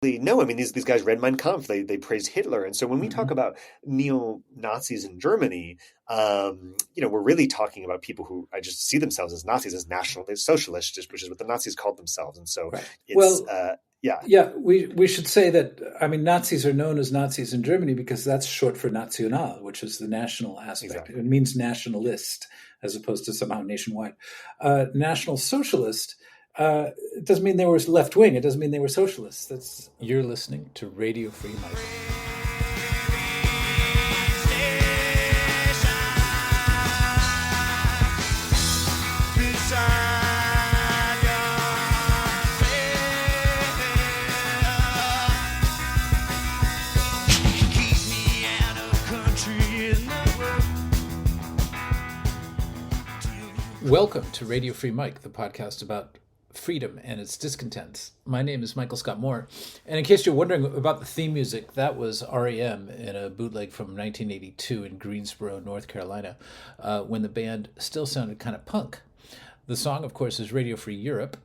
No, I mean these guys read Mein Kampf. They praised Hitler, and so when we talk Hmm. about neo Nazis in Germany, we're really talking about people who I just see themselves as Nazis, as national, as socialists, which is what the Nazis called themselves. And so Right. it's Well, yeah, yeah, we should say that, I mean, Nazis are known as Nazis in Germany because that's short for National, which is the national aspect. It exactly. means nationalist as opposed to somehow nationwide. National Socialist it doesn't mean they were left wing. It doesn't mean they were socialists. That's You're listening to Radio Free Michael. Welcome to Radio Free Mike, the podcast about freedom and its discontents. My name is Michael Scott Moore, and in case you're wondering about the theme music, that was REM in a bootleg from 1982 in Greensboro, North Carolina, when the band still sounded kind of punk. The song, of course, is Radio Free Europe,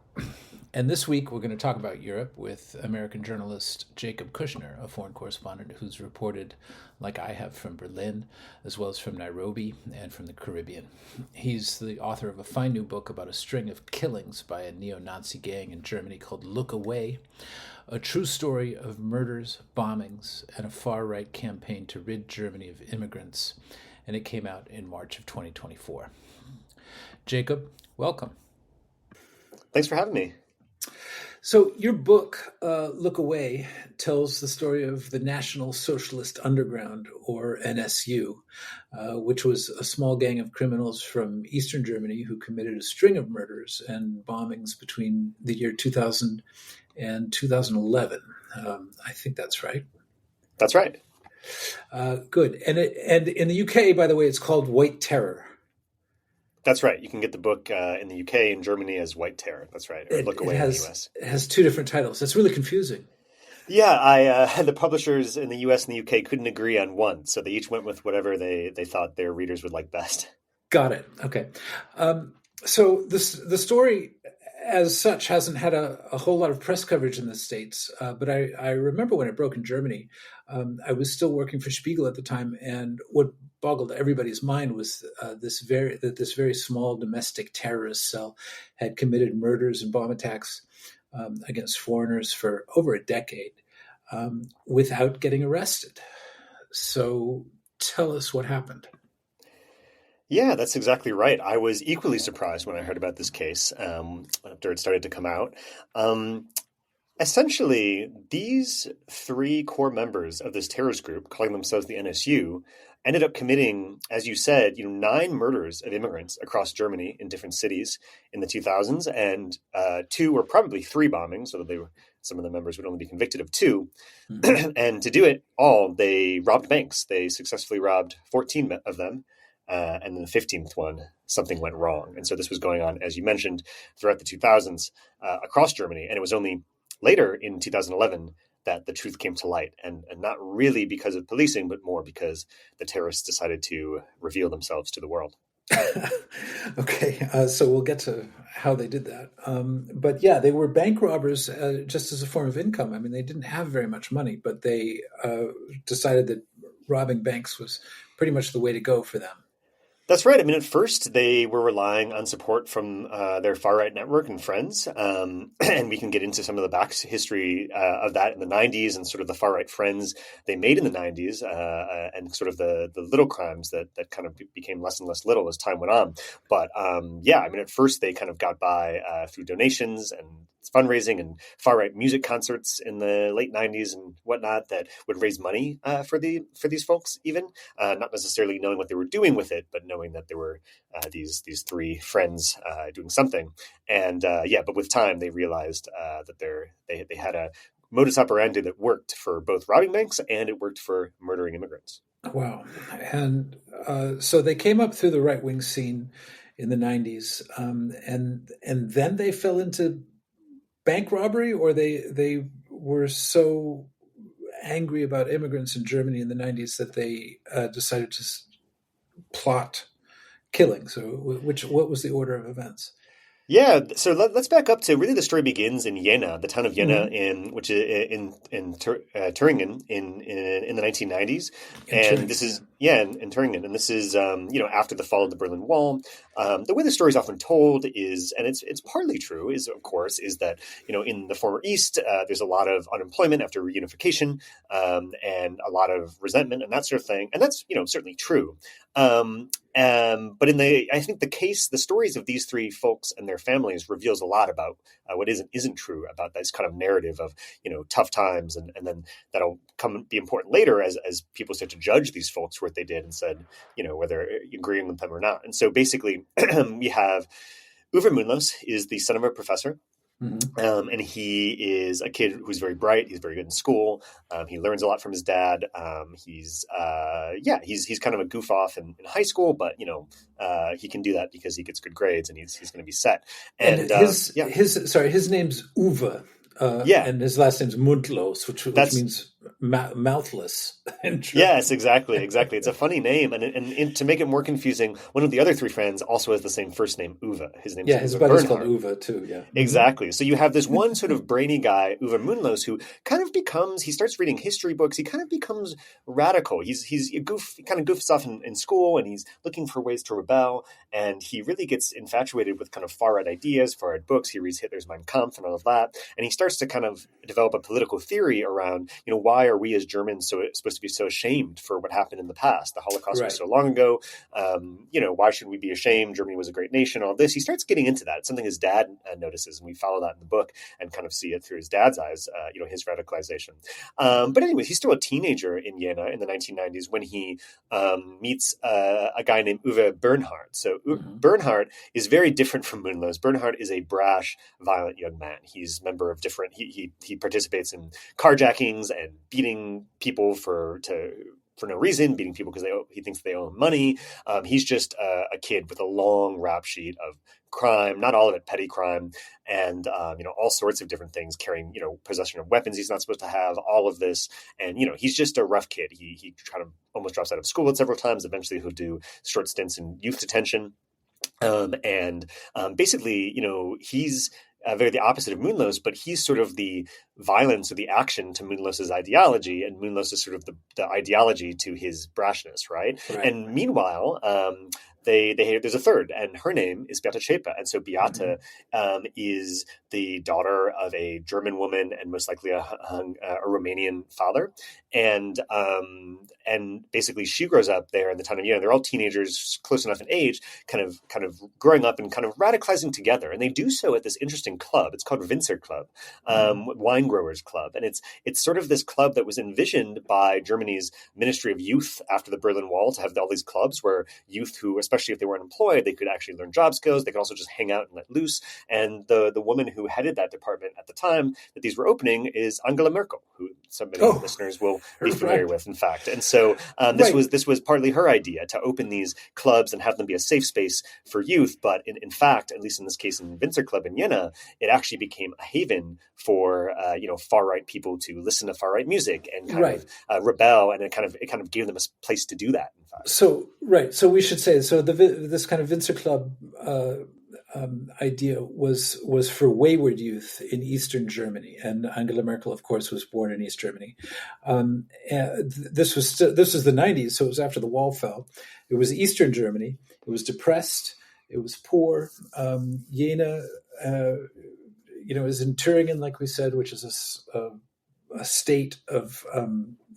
and this week we're going to talk about Europe with American journalist Jacob Kushner, a foreign correspondent who's reported, like I have, from Berlin, as well as from Nairobi and from the Caribbean. He's the author of a fine new book about a string of killings by a neo-Nazi gang in Germany called Look Away, a true story of murders, bombings, and a far-right campaign to rid Germany of immigrants, and it came out in March of 2024. Jacob, welcome. Thanks for having me. So your book, Look Away, tells the story of the National Socialist Underground, or NSU, which was a small gang of criminals from Eastern Germany who committed a string of murders and bombings between the year 2000 and 2011. I think that's right. That's right. Good. And in the UK, by the way, it's called White Terror. That's right. You can get the book in the UK and Germany as White Terror. That's right. Or Look Away in the US. It has two different titles. That's really confusing. Yeah, the publishers in the US and the UK couldn't agree on one, so they each went with whatever they thought their readers would like best. Got it. Okay. So the story as such hasn't had a whole lot of press coverage in the States, but I remember when it broke in Germany, I was still working for Spiegel at the time, and what boggled everybody's mind was this very small domestic terrorist cell had committed murders and bomb attacks against foreigners for over a decade without getting arrested. So tell us what happened. Yeah, that's exactly right. I was equally surprised when I heard about this case after it started to come out. Essentially, these three core members of this terrorist group, calling themselves the NSU, ended up committing, as you said, 9 murders of immigrants across Germany in different cities in the 2000s, and 2 or probably 3 bombings, although some of the members would only be convicted of 2. Mm-hmm. And to do it all, they robbed banks. They successfully robbed 14 of them. And then the 15th one, something went wrong. And so this was going on, as you mentioned, throughout the 2000s across Germany. And it was only later in 2011 that the truth came to light. And not really because of policing, but more because the terrorists decided to reveal themselves to the world. Okay, so we'll get to how they did that. But yeah, they were bank robbers just as a form of income. I mean, they didn't have very much money, but they decided that robbing banks was pretty much the way to go for them. That's right. I mean, at first they were relying on support from their far-right network and friends, and we can get into some of the back history of that in the 90s and sort of the far-right friends they made in the 90s and sort of the little crimes that kind of became less and less little as time went on. But yeah, I mean, at first they kind of got by through donations and fundraising and far-right music concerts in the late 90s and whatnot that would raise money for these folks, even not necessarily knowing what they were doing with it, but knowing that there were these 3 friends doing something. And but with time they realized that they had a modus operandi that worked for both robbing banks and it worked for murdering immigrants. Wow. And so they came up through the right-wing scene in the 90s, and then they fell into bank robbery, or they were so angry about immigrants in Germany in the 90s that they decided to plot killing. So what was the order of events? Yeah, so let's back up to really the story begins in Jena, the town of Jena, Hmm. which is Thüringen in the 1990s, In and Turing, this yeah. is in Thüringen, and this is after the fall of the Berlin Wall. The way the story is often told is, and it's partly true, is of course is that in the former East there's a lot of unemployment after reunification, and a lot of resentment and that sort of thing, and that's certainly true. But I think the stories of these three folks and their families reveals a lot about what isn't true about this kind of narrative of tough times, and then that'll come be important later as people start to judge these folks for what they did and said whether agreeing with them or not. And so basically, we have Uwe Munlos is the son of a professor. Hmm. And he is a kid who's very bright. He's very good in school. He learns a lot from his dad. He's kind of a goof off in high school, but he can do that because he gets good grades and he's going to be set. And And his name's Uwe, yeah, and his last name's Mundlos, which that's means mouthless in yes, German. exactly, exactly. It's a funny name, and to make it more confusing, one of the other three friends also has the same first name, Uwe. His name's Yeah, his Uwe buddy's called Bernhard. Uwe too. Yeah. Hmm. Exactly. So you have this one sort of brainy guy, Uwe Munlos, who he starts reading history books. He kind of becomes radical. He kind of goofs off in school, and he's looking for ways to rebel. And he really gets infatuated with kind of far right ideas, far right books. He reads Hitler's Mein Kampf and all of that, and he starts to kind of develop a political theory around, why are we as Germans supposed to be so ashamed for what happened in the past? The Holocaust was Right. so long ago. Why should we be ashamed? Germany was a great nation. All this. He starts getting into that. It's something his dad notices, and we follow that in the book and kind of see it through his dad's eyes. His radicalization. But anyways, he's still a teenager in Jena in the 1990s when he meets a guy named Uwe Bernhard. So Hmm. Bernhard is very different from Munlos. Bernhard is a brash, violent young man. He's a member of different. He participates in carjackings and beating people for no reason, beating people because he thinks they owe him money. He's just a kid with a long rap sheet of crime, not all of it petty crime, and all sorts of different things, carrying possession of weapons he's not supposed to have, all of this, and he's just a rough kid. He kind of almost drops out of school several times. Eventually, he'll do short stints in youth detention. Basically, he's very the opposite of Munlos, but he's sort of the violence or the action to Munlos's ideology, and Munlos is sort of the ideology to his brashness, right? Right. And meanwhile, there's a third, and her name is Beate Zschäpe, and so Beate Hmm. is the daughter of a German woman and most likely a Romanian father, and basically she grows up there in the town of Jena. They're all teenagers, close enough in age, kind of growing up and kind of radicalizing together, and they do so at this interesting club. It's called Winzer Club, Hmm. Wine Growers Club, and it's sort of this club that was envisioned by Germany's Ministry of Youth after the Berlin Wall to have all these clubs where youth who, especially if they weren't employed, they could actually learn job skills. They could also just hang out and let loose. And the woman who headed that department at the time that these were opening is Angela Merkel, who so many Oh, listeners will be familiar right. with, in fact. And so Right. this was partly her idea to open these clubs and have them be a safe space for youth. But in fact, at least in this case in Winzer Club in Jena, it actually became a haven for far right people to listen to far right music and kind Right. of rebel, and it kind of gave them a place to do that. In fact. So right. So we should say this kind of Winzer Club idea was for wayward youth in Eastern Germany, and Angela Merkel, of course, was born in East Germany. This was the 90s, so it was after the wall fell. It was Eastern Germany. It was depressed. It was poor. Jena, is in Thüringen, like we said, which is a state of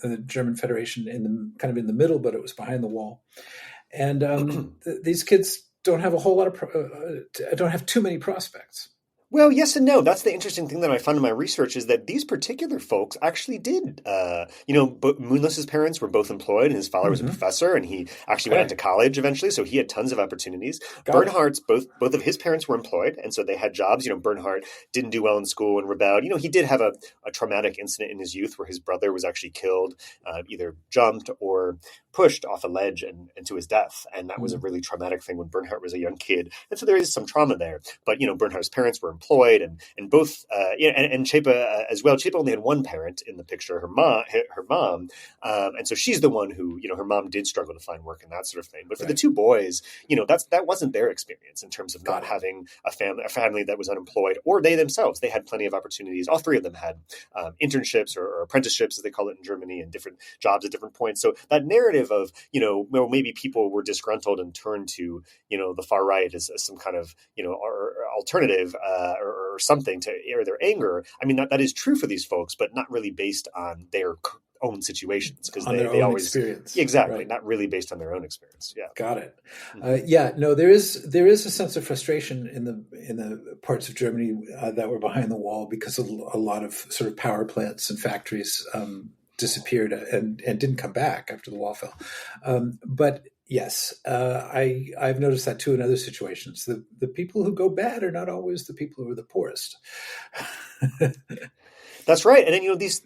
the German Federation in the middle, but it was behind the wall. And these kids don't have a whole lot of don't have too many prospects. Well, yes and no. That's the interesting thing that I found in my research is that these particular folks actually did. Munlos's parents were both employed, and his father was a Mm-hmm. professor, and he actually went on to college eventually, so he had tons of opportunities. Got it. Bernhard's both of his parents were employed, and so they had jobs. Bernhard didn't do well in school and rebelled. He did have a traumatic incident in his youth where his brother was actually killed, either jumped or pushed off a ledge and to his death. And that was a Mm. really traumatic thing when Bernhardt was a young kid. And so there is some trauma there. But, Bernhardt's parents were employed, and both, and Zschäpe as well. Zschäpe only had one parent in the picture, her mom. And so she's the one who, her mom did struggle to find work and that sort of thing. But for the two boys, that wasn't their experience in terms of not having a family that was unemployed, or they themselves. They had plenty of opportunities. All three of them had internships or apprenticeships, as they call it in Germany, and different jobs at different points. So that narrative of, well, maybe people were disgruntled and turned to, the far right as some kind of, or alternative or something to air their anger. I mean, that is true for these folks, but not really based on their own situations, because they always experience. Exactly, right. Not really based on their own experience. Yeah, got it. No, there is a sense of frustration in the parts of Germany that were behind the wall, because a lot of sort of power plants and factories disappeared and didn't come back after the wall fell. But yes, I've noticed that too in other situations. The people who go bad are not always the people who are the poorest. That's right. And then, these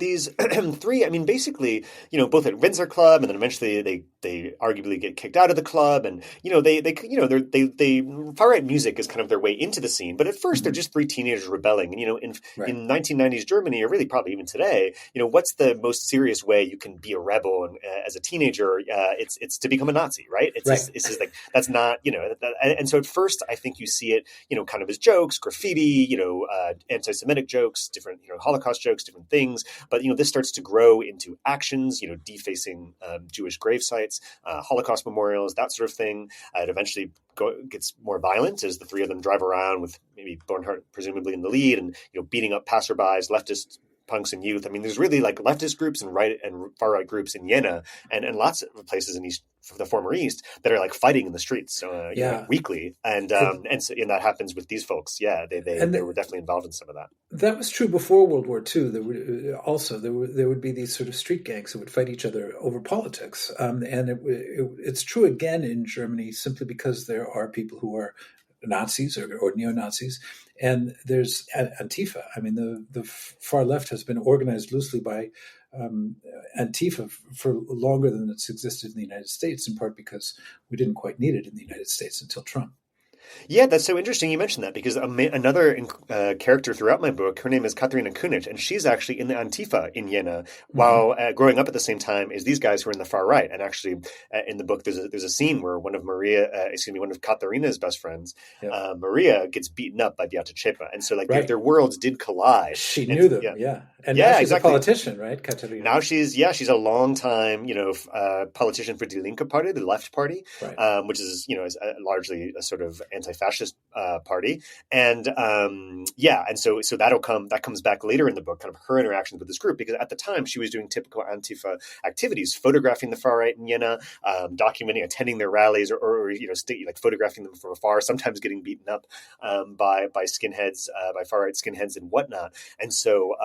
three, I mean, basically, both at Windsor Club, and then eventually they arguably get kicked out of the club. And, they far right music is kind of their way into the scene. But at first, they're just three teenagers rebelling. And, in 1990s Germany, or really probably even today, what's the most serious way you can be a rebel? And as a teenager, it's to become a Nazi, right? It's just like, that's not, and so at first, I think you see it, kind of as jokes, graffiti, anti-Semitic jokes, different, Holocaust jokes, different things. But, this starts to grow into actions, defacing Jewish grave sites, Holocaust memorials, that sort of thing. It eventually gets more violent as the three of them drive around with maybe Bernhardt presumably in the lead, and, beating up passerbys, leftist punks and youth. I mean, there's really like leftist groups and right and far right groups in Jena and lots of places in the former East that are like fighting in the streets weekly, and that happens with these folks. Yeah, they were definitely involved in some of that. That was true before World War II. There would be these sort of street gangs that would fight each other over politics, and it's true again in Germany, simply because there are people who are Nazis or neo-Nazis, and there's Antifa. I mean, the far left has been organized loosely by Antifa for longer than it's existed in the United States, in part because we didn't quite need it in the United States until Trump. Yeah, that's so interesting you mentioned that, because another character throughout my book, her name is Katharina Kunitsch, and she's actually in the Antifa in Jena, while growing up at the same time as these guys who are in the far right. And actually, in the book, there's a scene where one of Katharina's best friends, Maria, gets beaten up by Beate Zschäpe, and so their worlds did collide. She knew them, and now she's exactly a politician, right, Katharina? Now she's a long time politician for Die Linke Party, the left party, right. Which is largely a sort of anti-fascist party, and so that comes back later in the book, kind of her interactions with this group, because at the time she was doing typical Antifa activities, photographing the far right in Jena, documenting, attending their rallies, or photographing them from afar, sometimes getting beaten up by skinheads, by far right skinheads and whatnot. And so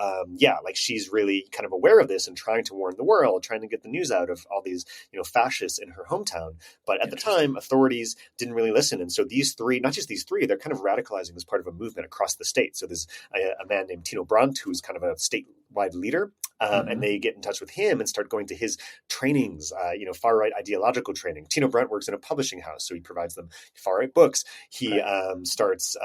she's really kind of aware of this and trying to warn the world, trying to get the news out of all these fascists in her hometown. But at the time, authorities didn't really listen, and so these three, not just these three, they're kind of radicalizing as part of a movement across the state. So there's a man named Tino Brandt, who's kind of a statewide leader, and they get in touch with him and start going to his trainings, far right ideological training. Tino Brandt works in a publishing house, so he provides them far right books. He starts,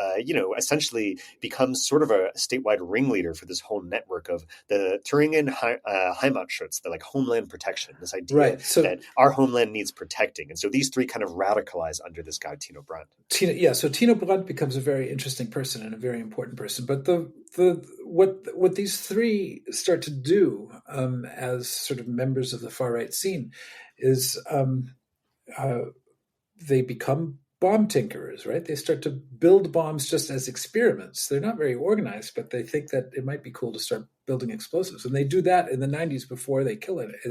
essentially becomes sort of a statewide ringleader for this whole network of the Thüringen Heimatschutz, the homeland protection. This idea that our homeland needs protecting, and so these three kind of radicalize under this guy Tino Brandt. So Tino Brandt becomes a very interesting person and a very important person. But what these three start to do as sort of members of the far right scene is they become bomb tinkerers, right? They start to build bombs just as experiments. They're not very organized, but they think that it might be cool to start building explosives, and they do that in the 90s before they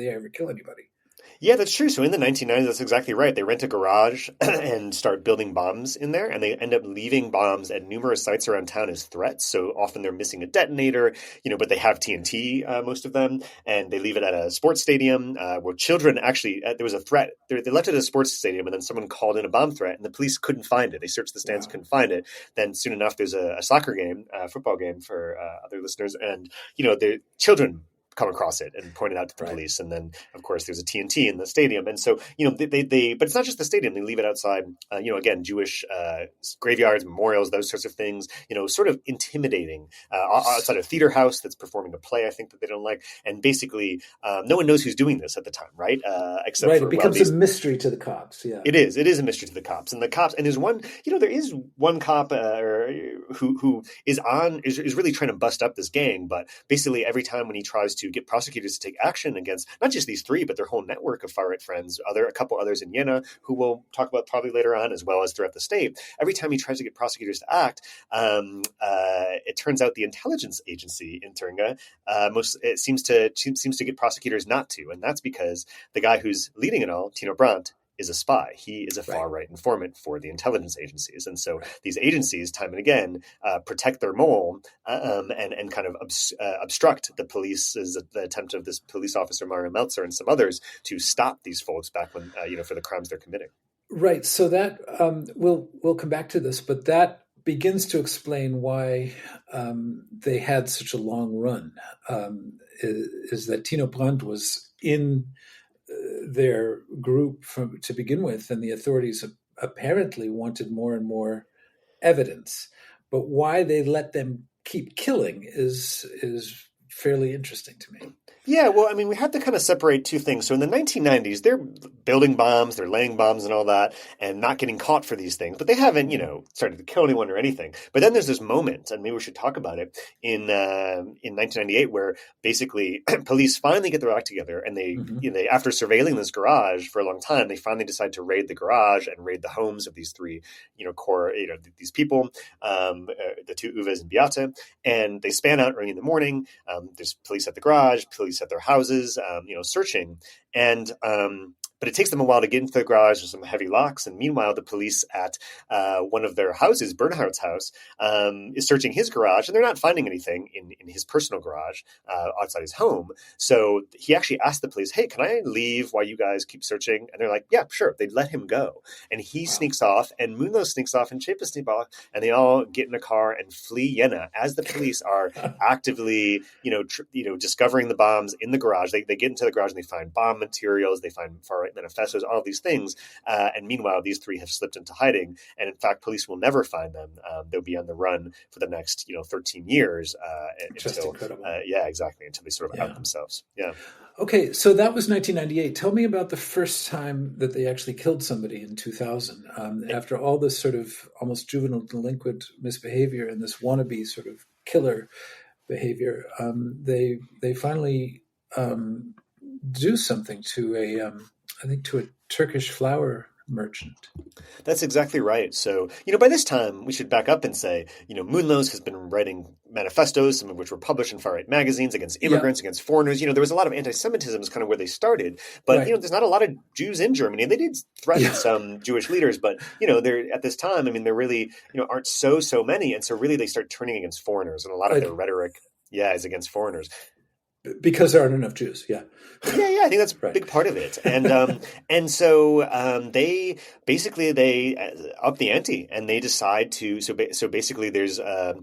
ever kill anybody. Yeah, that's true. So in the 1990s, that's exactly right. They rent a garage and start building bombs in there, and they end up leaving bombs at numerous sites around town as threats. So often they're missing a detonator, but they have TNT, most of them, and they leave it at a sports stadium where children actually, there was a threat. They left it at a sports stadium, and then someone called in a bomb threat, and the police couldn't find it. They searched the stands, couldn't find it. Then soon enough, there's a soccer game, a football game for other listeners, and the children come across it and point it out to the Right. police. And then, of course, there's a TNT in the stadium. And so, but it's not just the stadium. They leave it outside, again, Jewish graveyards, memorials, those sorts of things, sort of intimidating outside a theater house that's performing a play, I think, that they don't like. And basically, no one knows who's doing this at the time, right? Except right. for, It becomes a mystery to the cops. Yeah. It is a mystery to the cops. And there's one, there is one cop who is really trying to bust up this gang. But basically, every time when he tries to get prosecutors to take action against not just these three, but their whole network of far-right friends, a couple others in Jena, who we'll talk about probably later on, as well as throughout the state, every time he tries to get prosecutors to act, it turns out the intelligence agency in Thuringia it seems to get prosecutors not to. And that's because the guy who's leading it all, Tino Brandt, is a spy. He is a far-right informant for the intelligence agencies. And so these agencies, time and again, protect their mole and kind of obstruct the attempt of this police officer, Mario Meltzer, and some others to stop these folks back when, for the crimes they're committing. Right. So that we'll come back to this, but that begins to explain why they had such a long run. Is that Tino Brandt was in their group to begin with, and the authorities apparently wanted more and more evidence. But why they let them keep killing is fairly interesting to me. Yeah, well, I mean, we have to kind of separate two things. So in the 1990s, they're building bombs, they're laying bombs and all that, and not getting caught for these things. But they haven't, started to kill anyone or anything. But then there's this moment, and maybe we should talk about it, in 1998, where basically police finally get their act together, and they after surveilling this garage for a long time, they finally decide to raid the garage and raid the homes of these three, core, these people, the two Uves and Beate, and they span out early in the morning. There's police at the garage, police at their houses, searching. And but it takes them a while to get into the garage. There's some heavy locks. And meanwhile, the police at one of their houses, Bernhardt's house, is searching his garage. And they're not finding anything in his personal garage outside his home. So he actually asked the police, hey, can I leave while you guys keep searching? And they're like, yeah, sure. They let him go. And he sneaks off, and Munoz sneaks off, and Zschäpe sneaks off. And they all get in a car and flee Jena as the police are actively, discovering the bombs in the garage. They get into the garage and they find bomb materials. They find far-right manifestos, all of these things. And meanwhile, these three have slipped into hiding. And in fact, police will never find them. They'll be on the run for the next, 13 years. Just incredible. Yeah, exactly. Until they sort of out themselves. Yeah. Okay, so that was 1998. Tell me about the first time that they actually killed somebody in 2000. After all this sort of almost juvenile delinquent misbehavior and this wannabe sort of killer behavior, they finally do something to a Turkish flower merchant. That's exactly right. So, by this time, we should back up and say, Munoz has been writing manifestos, some of which were published in far-right magazines against immigrants, against foreigners. There was a lot of anti-Semitism is kind of where they started. But, there's not a lot of Jews in Germany. And they did threaten some Jewish leaders. But, they're at this time, there really, aren't so many. And so really they start turning against foreigners. And a lot of their rhetoric, is against foreigners. Because there aren't enough Jews, yeah, I think that's a big part of it, and so they up the ante, and they decide to. So basically, there's a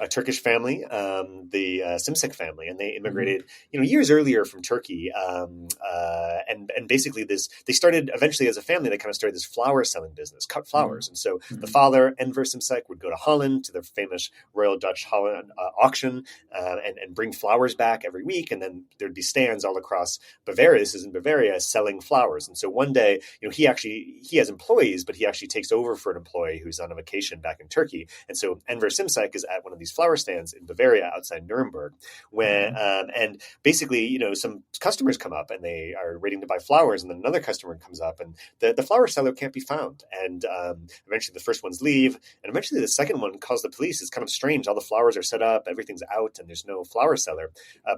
Turkish family, the Simsek family, and they immigrated, years earlier from Turkey, and basically they started eventually as a family. They kind of started this flower selling business, cut flowers, and so the father Enver Simsek would go to Holland to the famous Royal Dutch Holland auction and bring flowers back every week, and then there'd be stands all across Bavaria. This is in Bavaria, selling flowers. And so one day, he has employees, but he actually takes over for an employee who's on a vacation back in Turkey. And so Enver Simsek is at one of these flower stands in Bavaria outside Nuremberg, when and basically, some customers come up and they are waiting to buy flowers, and then another customer comes up, and the flower seller can't be found. And eventually, the first ones leave, and eventually, the second one calls the police. It's kind of strange. All the flowers are set up, everything's out, and there's no flower seller.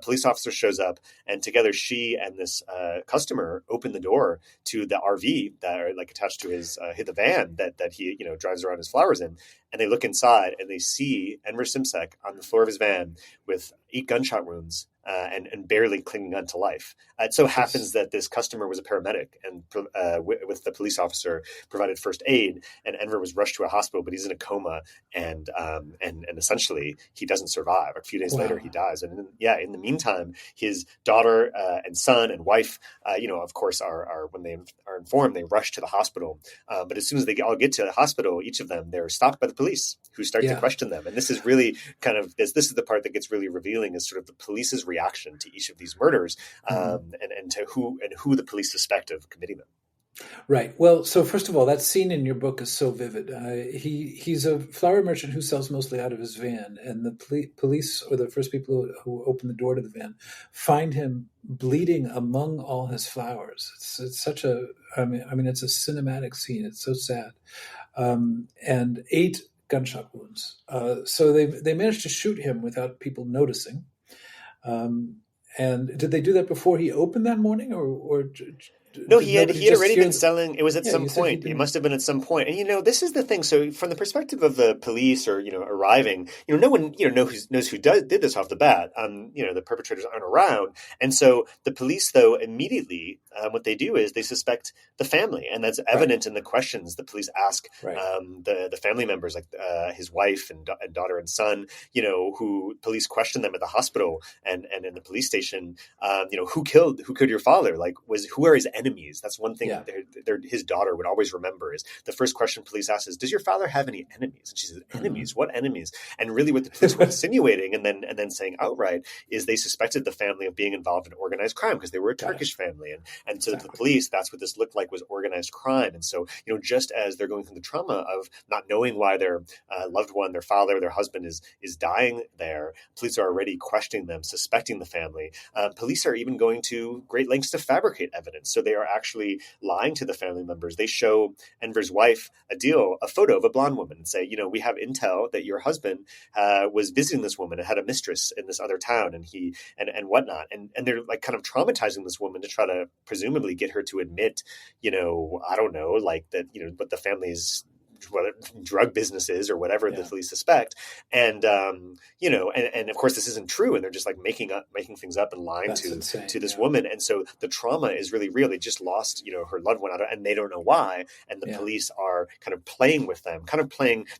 Police officer shows up, and together she and this customer open the door to the RV that are like attached to his the van that he drives around his flowers in, and they look inside and they see Enver Simsek on the floor of his van with 8 gunshot wounds and barely clinging on to life. It so happens that this customer was a paramedic and with the police officer provided first aid, and Enver was rushed to a hospital, but he's in a coma, and essentially he doesn't survive. A few days later, he dies. And in the meantime, his daughter and son and wife, of course, are when they are informed, they rush to the hospital. But as soon as they all get to the hospital, each of them, they're stopped by the police, who start to question them. And this is really kind of this is the part that gets really revealing, is sort of the police's reaction to each of these murders, and to who the police suspect of committing them. Right. Well, so first of all, that scene in your book is so vivid. He's a flower merchant who sells mostly out of his van, and the police, or the first people who open the door to the van, find him bleeding among all his flowers. It's such a, I mean, it's a cinematic scene. It's so sad. And 8 gunshot wounds. So they managed to shoot him without people noticing. And did they do that before he opened that morning, or no, he had already been selling. It was at some point. It must have been at some point. And this is the thing. So from the perspective of the police, or arriving, no one knows who did this off the bat. The perpetrators aren't around, and so the police, though, immediately what they do is they suspect the family, and that's evident in the questions the police ask the family members, like his wife and daughter and son. Who police question them at the hospital and in the police station. Who killed your father? Like, who are his enemies? That's one thing his daughter would always remember, is the first question police ask is, does your father have any enemies? And she says, enemies? What enemies? And really what the police were insinuating and then saying outright is they suspected the family of being involved in organized crime, because they were a Turkish family. And so to the police, that's what this looked like, was organized crime. And so, just as they're going through the trauma of not knowing why their loved one, their father, their husband is dying there, police are already questioning them, suspecting the family. Police are even going to great lengths to fabricate evidence. So they are actually lying to the family members. They show Enver's wife, a photo of a blonde woman, and say, we have intel that your husband was visiting this woman and had a mistress in this other town, and whatnot. And they're like kind of traumatizing this woman to try to presumably get her to admit, I don't know, like that, what the family's drug businesses or whatever the police suspect. And of course this isn't true, and they're just like making things up and lying to this woman. And so the trauma is really real. They just lost her loved one, and they don't know why, and the police are kind of playing with them,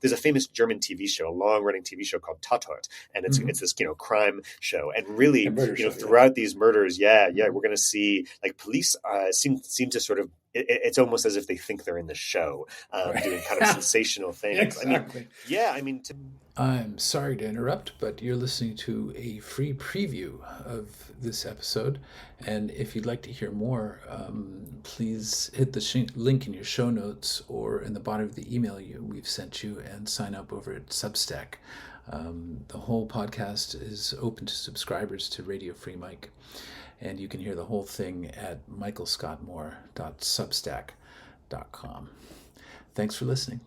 there's a famous German TV show, a long-running TV show called Tatort, and it's this crime show, and really throughout these murders we're going to see like police seem to sort of, it's almost as if they think they're in the show, doing kind of sensational things. Exactly. I'm sorry to interrupt, but you're listening to a free preview of this episode. And if you'd like to hear more, please hit the link in your show notes or in the bottom of the email we've sent you, and sign up over at Substack. The whole podcast is open to subscribers to Radio Free Mike. And you can hear the whole thing at michaelscottmore.substack.com. Thanks for listening.